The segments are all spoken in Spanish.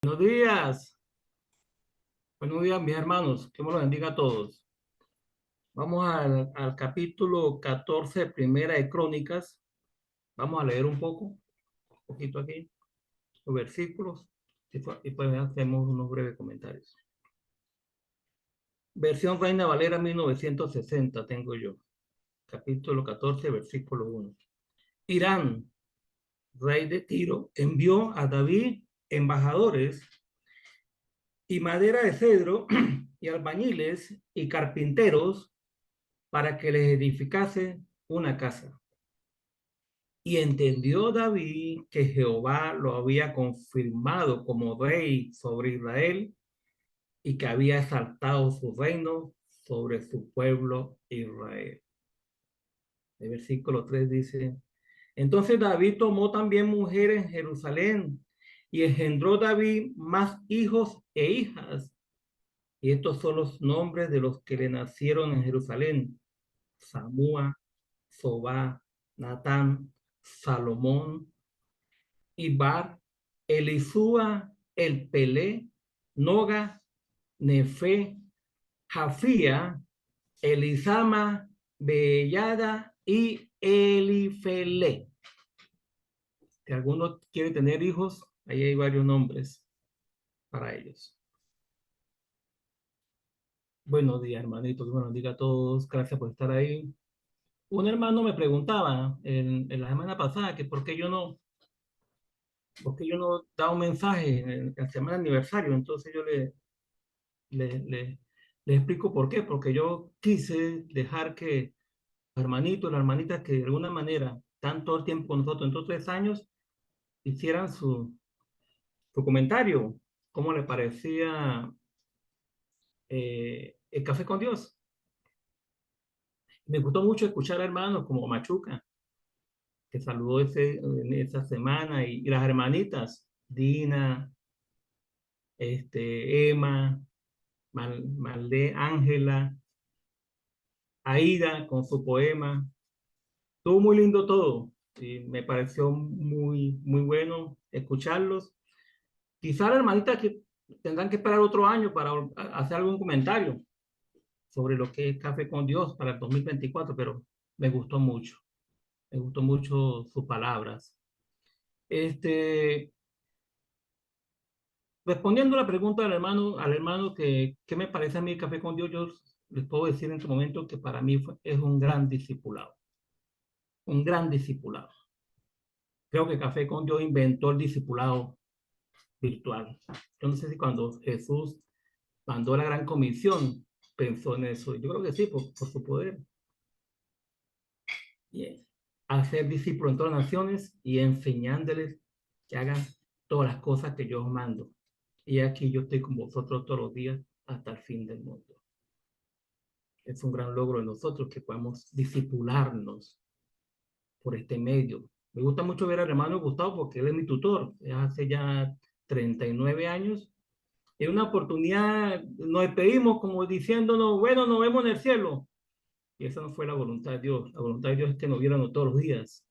Buenos días, buenos días mis hermanos, que me los bendiga a todos. Vamos al capítulo 14, primera de Crónicas. Vamos a leer un poquito aquí, los versículos, y pues hacemos unos breves comentarios. Versión Reina Valera 1960 tengo yo, capítulo 14, versículo 1. Irán, rey de Tiro, envió a David embajadores y madera de cedro y albañiles y carpinteros para que les edificase una casa. Y entendió David que Jehová lo había confirmado como rey sobre Israel y que había exaltado su reino sobre su pueblo Israel. El versículo 3 dice, entonces David tomó también mujeres en Jerusalén y engendró David más hijos e hijas. Y estos son los nombres de los que le nacieron en Jerusalén: Samúa, Sobá, Natán, Salomón, Ibar, Elisúa, El Pelé, Noga, Nefe, Jafía, Elisama, Bellada y Elifele. Si alguno quiere tener hijos, ahí hay varios nombres para ellos. Buenos días, hermanitos. Buenos días a todos. Gracias por estar ahí. Un hermano me preguntaba en la semana pasada que porque yo no daba un mensaje en la semana de aniversario. Entonces yo le, le, le explico por qué, porque yo quise dejar que los hermanitos, las hermanitas que de alguna manera están todo el tiempo con nosotros, en estos 3 años, hicieran su comentario, cómo le parecía el café con Dios. Me gustó mucho escuchar a hermanos como Machuca, que saludó en esa semana, y las hermanitas, Dina, Emma, Malde, Ángela, Aida con su poema. Estuvo muy lindo todo y me pareció muy bueno escucharlos. Quizá la hermanita que tendrán que esperar otro año para hacer algún comentario sobre lo que es Café con Dios para el 2024, pero me gustó mucho. Me gustó mucho sus palabras. Este, Respondiendo a la pregunta al hermano que ¿qué me parece a mí el Café con Dios? Yo les puedo decir en este momento que para mí es un gran discipulado. Un gran discipulado. Creo que Café con Dios inventó el discipulado virtual. Yo no sé si cuando Jesús mandó la gran comisión pensó en eso. Yo creo que sí, por su poder. Y hacer discípulos en todas las naciones y enseñándoles que hagan todas las cosas que yo os mando. Y aquí yo estoy con vosotros todos los días hasta el fin del mundo. Es un gran logro de nosotros que podamos discipularnos por este medio. Me gusta mucho ver al hermano Gustavo porque él es mi tutor. Hace ya 39 años. En una oportunidad nos despedimos como diciéndonos, bueno, nos vemos en el cielo. Y esa no fue la voluntad de Dios. La voluntad de Dios es que nos viéramos todos los días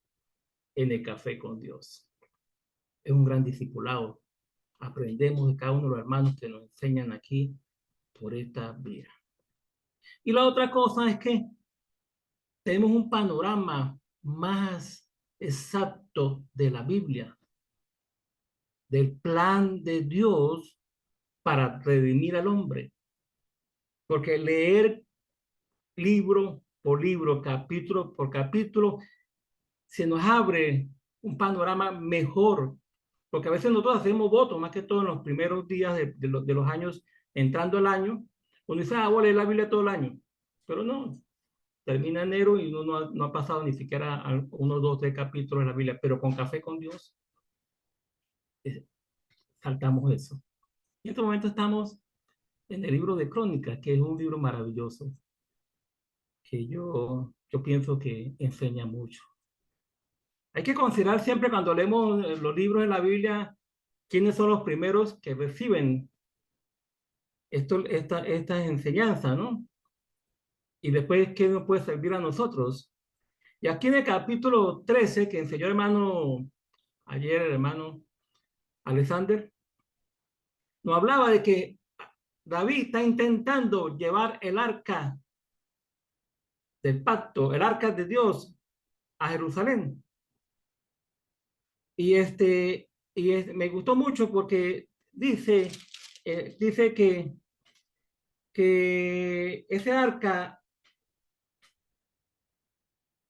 en el café con Dios. Es un gran discipulado. Aprendemos de cada uno de los hermanos que nos enseñan aquí por esta vía. Y la otra cosa es que tenemos un panorama más exacto de la Biblia, del plan de Dios para redimir al hombre. Porque leer libro por libro, capítulo por capítulo, se nos abre un panorama mejor. Porque a veces nosotros hacemos votos, más que todo en los primeros días de los años, entrando el año, uno dice, voy a leer la Biblia todo el año. Pero no, termina enero y uno no ha pasado ni siquiera unos 2 3 capítulos de la Biblia, pero con Café con Dios eh, saltamos eso. Y en este momento estamos en el libro de Crónicas, que es un libro maravilloso, que yo pienso que enseña mucho. Hay que considerar siempre cuando leemos los libros de la Biblia, quiénes son los primeros que reciben estas enseñanzas, ¿no? Y después, ¿qué nos puede servir a nosotros? Y aquí en el capítulo 13, que enseñó el hermano, ayer el hermano Alexander, nos hablaba de que David está intentando llevar el arca del pacto, el arca de Dios, a Jerusalén. Y me gustó mucho porque dice que ese arca,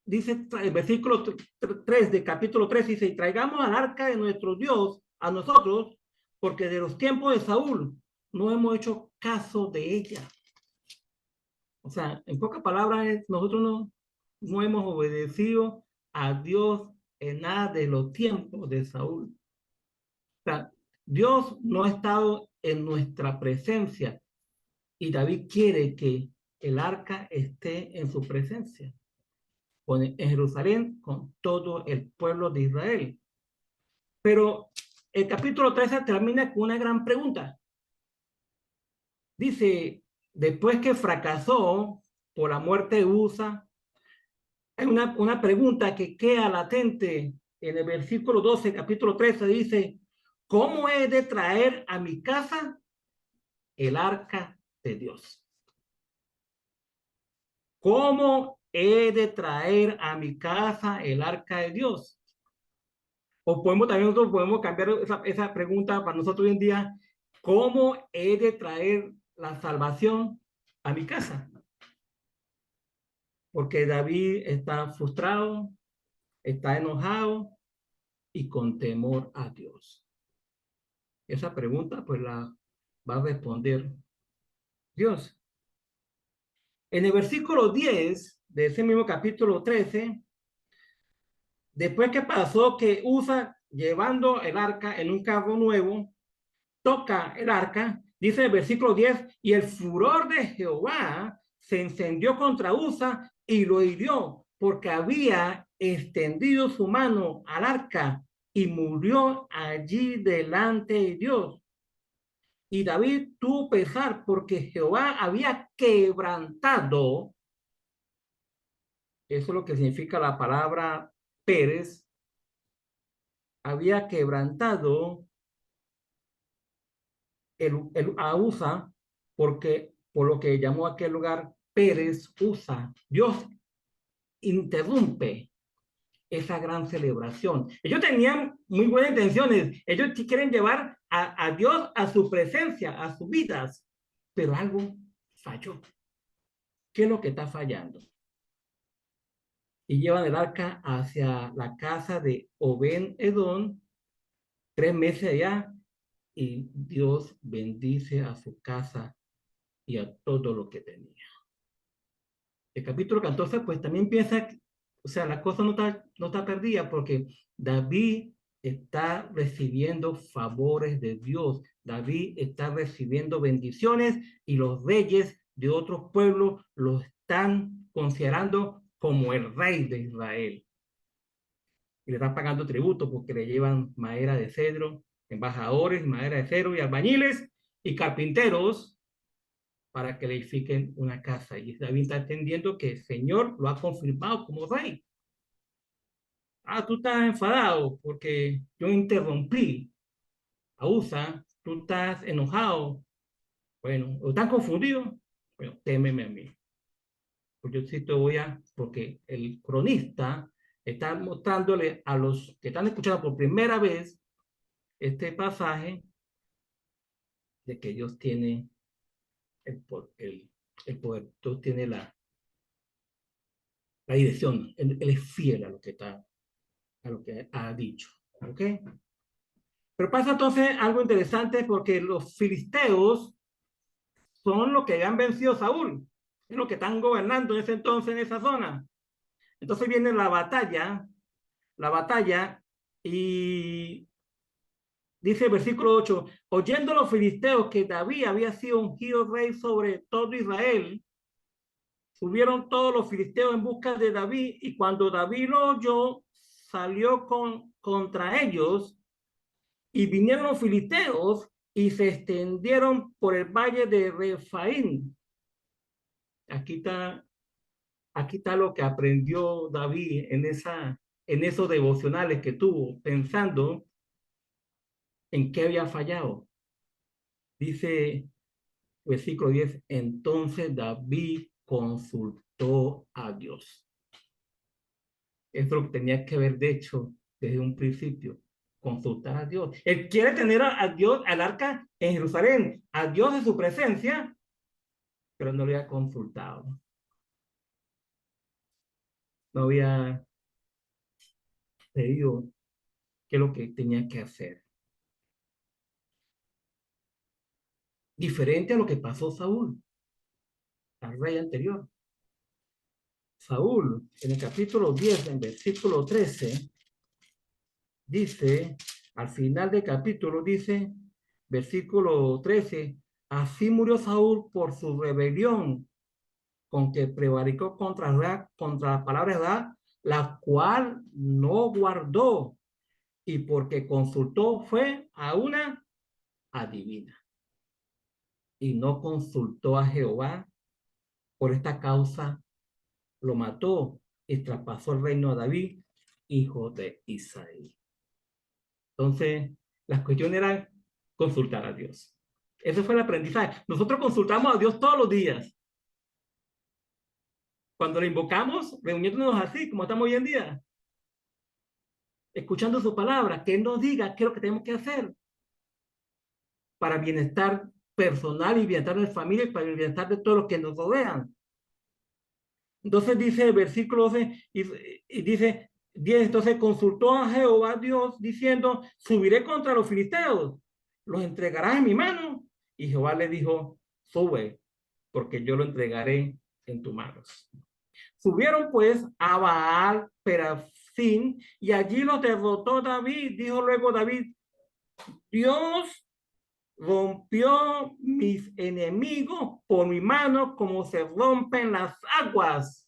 dice el versículo 3 de capítulo 3, dice, traigamos al arca de nuestro Dios a nosotros, porque de los tiempos de Saúl no hemos hecho caso de ella. O sea, en pocas palabras, nosotros no hemos obedecido a Dios en nada de los tiempos de Saúl. O sea, Dios no ha estado en nuestra presencia y David quiere que el arca esté en su presencia, en Jerusalén con todo el pueblo de Israel. Pero el capítulo 13 termina con una gran pregunta. Dice, después que fracasó por la muerte de Usa, hay una pregunta que queda latente en el versículo 12, capítulo 13, dice, ¿cómo he de traer a mi casa el arca de Dios? ¿Cómo he de traer a mi casa el arca de Dios? O nosotros podemos cambiar esa pregunta para nosotros hoy en día, ¿cómo he de traer la salvación a mi casa? Porque David está frustrado, está enojado y con temor a Dios. Esa pregunta pues la va a responder Dios. En el versículo 10 de ese mismo capítulo 13, después que pasó que Usa, llevando el arca en un carro nuevo, toca el arca, dice el versículo 10, y el furor de Jehová se encendió contra Usa y lo hirió, porque había extendido su mano al arca y murió allí delante de Dios. Y David tuvo pesar porque Jehová había quebrantado, eso es lo que significa la palabra Pérez, había quebrantado a Usa, porque por lo que llamó aquel lugar Pérez Usa. Dios interrumpe esa gran celebración. Ellos tenían muy buenas intenciones. Ellos quieren llevar a Dios a su presencia, a sus vidas, pero algo falló. ¿Qué es lo que está fallando? Y llevan el arca hacia la casa de Obed-Edom, 3 meses allá, y Dios bendice a su casa y a todo lo que tenía. El capítulo 14, pues también piensa, o sea, la cosa no está perdida porque David está recibiendo favores de Dios. David está recibiendo bendiciones y los reyes de otros pueblos lo están considerando como el rey de Israel. Y le están pagando tributo porque le llevan madera de cedro, embajadores, madera de cedro y albañiles y carpinteros para que le edifiquen una casa. Y David está entendiendo que el Señor lo ha confirmado como rey. Tú estás enfadado porque yo interrumpí a Usa, tú estás enojado, bueno, o estás confundido, bueno, témeme a mí. Pues yo sí te voy porque el cronista está mostrándole a los que están escuchando por primera vez este pasaje de que Dios tiene el poder, Dios tiene la dirección, él es fiel a lo que ha dicho. ¿Ok? Pero pasa entonces algo interesante porque los filisteos son los que han vencido a Saúl, es los que están gobernando en ese entonces en esa zona. Entonces viene la batalla y dice el versículo 8, oyendo los filisteos que David había sido ungido rey sobre todo Israel, subieron todos los filisteos en busca de David y cuando David lo oyó, salió contra ellos y vinieron los filisteos y se extendieron por el valle de Refaín. Aquí está lo que aprendió David en esos devocionales que tuvo, pensando en qué había fallado. Dice, versículo 10, entonces David consultó a Dios. Es lo que tenía que haber hecho desde un principio, consultar a Dios. Él quiere tener a Dios, al arca en Jerusalén, a Dios en su presencia, pero no lo había consultado. No había pedido qué es lo que tenía que hacer. Diferente a lo que pasó Saúl, al rey anterior. Saúl, en el capítulo 10, en versículo 13, dice, al final del capítulo dice, versículo 13, así murió Saúl por su rebelión, con que prevaricó contra la palabra de Jehová, la cual no guardó, y porque consultó fue a una adivina, y no consultó a Jehová. Por esta causa lo mató y traspasó el reino a David, hijo de Isaí. Entonces, la cuestión era consultar a Dios. Ese fue el aprendizaje. Nosotros consultamos a Dios todos los días. Cuando le invocamos, reuniéndonos así, como estamos hoy en día, escuchando su palabra, que Él nos diga qué es lo que tenemos que hacer para bienestar personal y bienestar de familia y para el bienestar de todos los que nos rodean. Entonces dice el versículo 12 y dice 10, entonces consultó a Jehová Dios diciendo, subiré contra los filisteos, los entregarás en mi mano. Y Jehová le dijo, sube, porque yo lo entregaré en tus manos. Subieron pues a Baal Perafín y allí los derrotó David. Dijo luego David, Dios rompió mis enemigos por mi mano como se rompen las aguas.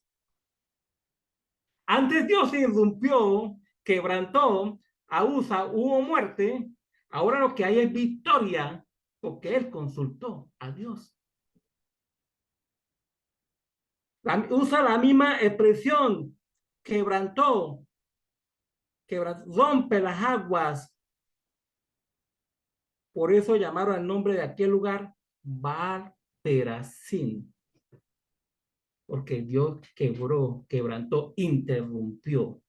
Antes Dios se irrumpió, quebrantó, a Usa, hubo muerte. Ahora lo que hay es victoria, porque él consultó a Dios. Usa la misma expresión, quebrantó, rompe las aguas. Por eso llamaron el nombre de aquel lugar Baal Perasim, porque Dios quebró, quebrantó, interrumpió.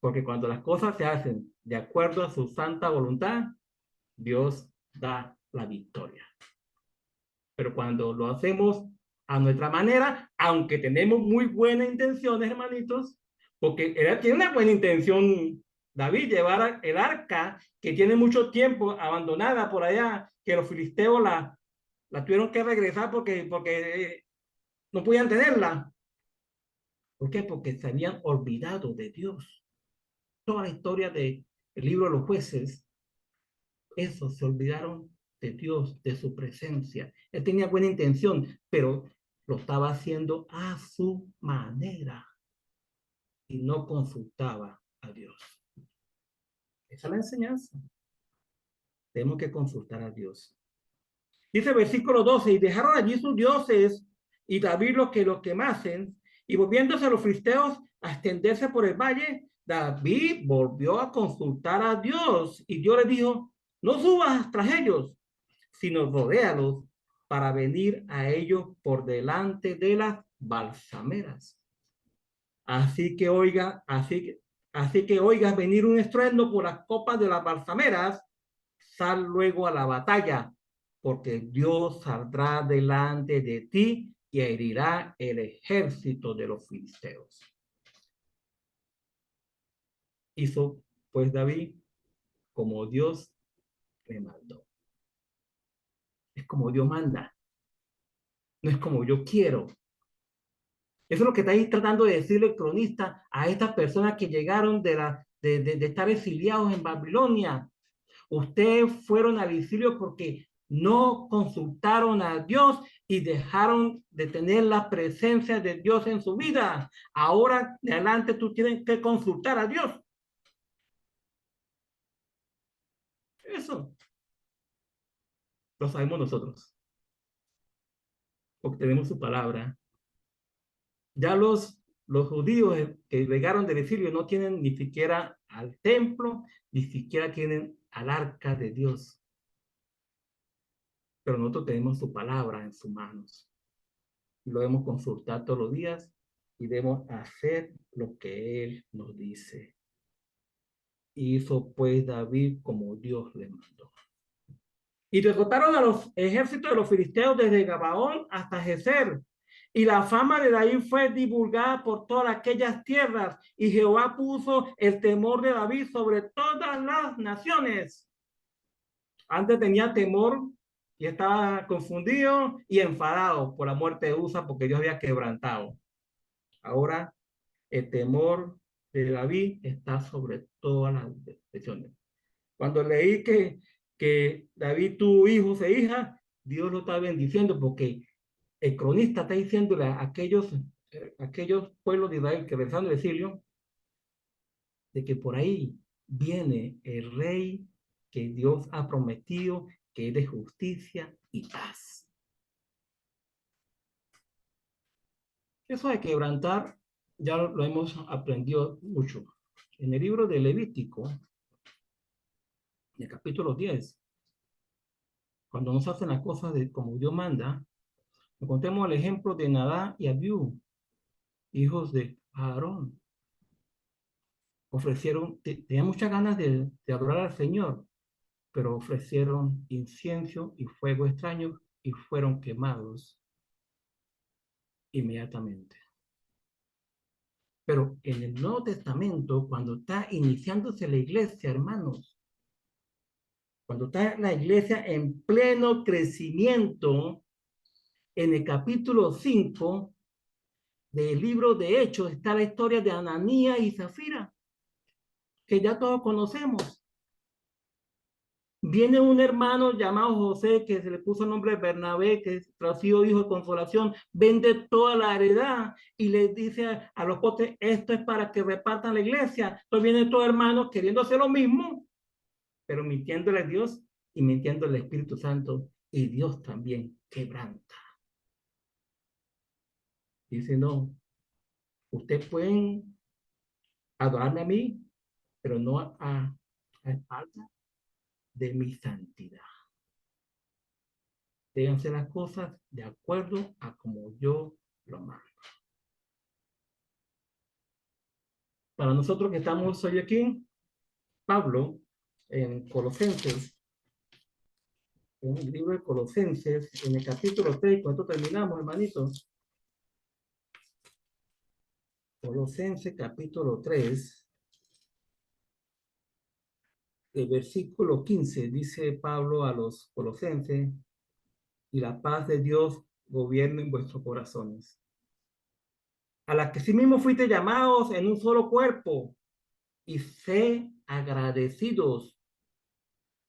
Porque cuando las cosas se hacen de acuerdo a su santa voluntad, Dios da la victoria. Pero cuando lo hacemos a nuestra manera, aunque tenemos muy buenas intenciones, hermanitos, porque él tiene una buena intención, David, llevar el arca que tiene mucho tiempo abandonada por allá, que los filisteos la tuvieron que regresar porque no podían tenerla. ¿Por qué? Porque se habían olvidado de Dios. Toda la historia del libro de los jueces, eso, se olvidaron de Dios, de su presencia. Él tenía buena intención, pero lo estaba haciendo a su manera y no consultaba a Dios. Esa es la enseñanza. Tenemos que consultar a Dios. Dice el versículo 12, y dejaron allí sus dioses y David los quemasen, y volviéndose a los filisteos a extenderse por el valle, David volvió a consultar a Dios y Dios le dijo, no subas tras ellos, sino rodéalos para venir a ellos por delante de las balsameras. Así que oigas venir un estruendo por las copas de las balsameras, sal luego a la batalla, porque Dios saldrá delante de ti y herirá el ejército de los filisteos. Hizo pues David como Dios le mandó. Es como Dios manda, no es como yo quiero. Eso es lo que está ahí tratando de decir el cronista a estas personas que llegaron de estar exiliados en Babilonia. Ustedes fueron al exilio porque no consultaron a Dios y dejaron de tener la presencia de Dios en su vida. Ahora de adelante tú tienes que consultar a Dios. Eso lo sabemos nosotros, porque tenemos su palabra. Ya los judíos que llegaron del exilio no tienen ni siquiera al templo, ni siquiera tienen al arca de Dios. pero nosotros tenemos su palabra en sus manos. Lo debemos consultar todos los días y debemos hacer lo que Él nos dice. Hizo pues David como Dios le mandó. Y derrotaron a los ejércitos de los filisteos desde Gabaón hasta Gezer. Y la fama de David fue divulgada por todas aquellas tierras. Y Jehová puso el temor de David sobre todas las naciones. Antes tenía temor y estaba confundido y enfadado por la muerte de Usa porque Dios había quebrantado. Ahora el temor de David está sobre todas las naciones. Cuando leí que David tuvo hijos e hijas, Dios lo está bendiciendo porque el cronista está diciéndole a aquellos pueblos de Israel que regresaron del exilio, de que por ahí viene el rey que Dios ha prometido, que es de justicia y paz. Eso de quebrantar ya lo hemos aprendido mucho. En el libro de Levítico, en el capítulo 10, cuando nos hacen las cosas como Dios manda, encontremos el ejemplo de Nadab y Abiú, hijos de Aarón. Tenían muchas ganas de adorar al Señor, pero ofrecieron incienso y fuego extraño y fueron quemados inmediatamente. Pero en el Nuevo Testamento, cuando está iniciándose la iglesia, hermanos, cuando está la iglesia en pleno crecimiento, en el capítulo 5 del libro de Hechos está la historia de Ananías y Zafira, que ya todos conocemos. Viene un hermano llamado José, que se le puso el nombre de Bernabé, que es traducido hijo de consolación, vende toda la heredad y le dice a los potes, esto es para que repartan la iglesia. Entonces vienen todos hermanos queriendo hacer lo mismo, pero mintiéndole a Dios y mintiéndole al Espíritu Santo, y Dios también quebranta. Dice, no, ustedes pueden adorarme a mí, pero no a falta de mi santidad. Deben hacer las cosas de acuerdo a como yo lo mando. Para nosotros que estamos hoy aquí, Pablo, en Colosenses, en el libro de Colosenses, en el capítulo 3, con esto terminamos, hermanitos. Colosenses capítulo 3, el versículo 15, dice Pablo a los colosenses, y la paz de Dios gobierne en vuestros corazones, a las que sí mismo fuiste llamados en un solo cuerpo, y sé agradecidos.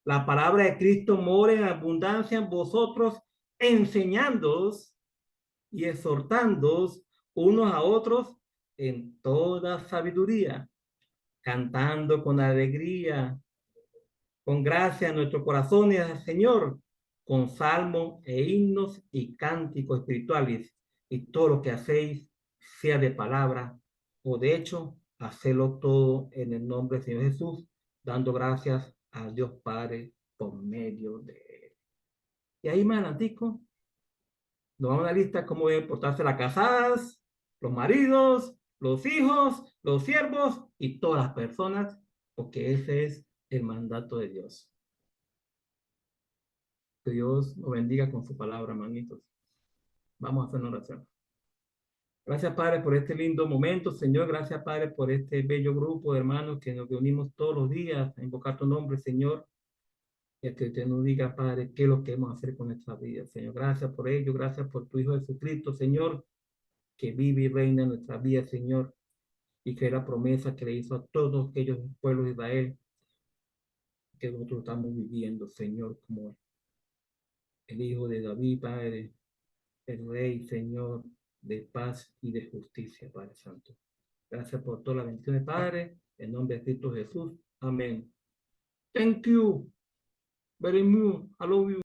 La palabra de Cristo mora en abundancia en vosotros, enseñándoos y exhortándoos unos a otros en toda sabiduría, cantando con alegría, con gracia en nuestros corazones al Señor, con salmos e himnos y cánticos espirituales, y todo lo que hacéis, sea de palabra o de hecho, hacedlo todo en el nombre del Señor Jesús, dando gracias a Dios Padre por medio de Él. Y ahí más adelantico, nos vamos a una lista cómo deben portarse las casadas, los maridos, los hijos, los siervos y todas las personas, porque ese es el mandato de Dios. Que Dios nos bendiga con su palabra, hermanitos. Vamos a hacer una oración. Gracias, Padre, por este lindo momento, Señor. Gracias, Padre, por este bello grupo de hermanos que nos reunimos todos los días a invocar tu nombre, Señor. Y a que usted nos diga, Padre, qué es lo que vamos a hacer con nuestra vida, Señor. Gracias por ello. Gracias por tu Hijo Jesucristo, Señor, que vive y reina en nuestra vida, Señor. Y que es la promesa que le hizo a todos aquellos pueblos de Israel que nosotros estamos viviendo, Señor, como el Hijo de David, Padre, el Rey, Señor, de paz y de justicia, Padre Santo. Gracias por todas las bendiciones, Padre, en nombre de Cristo Jesús. Amén. Thank you very much. I love you.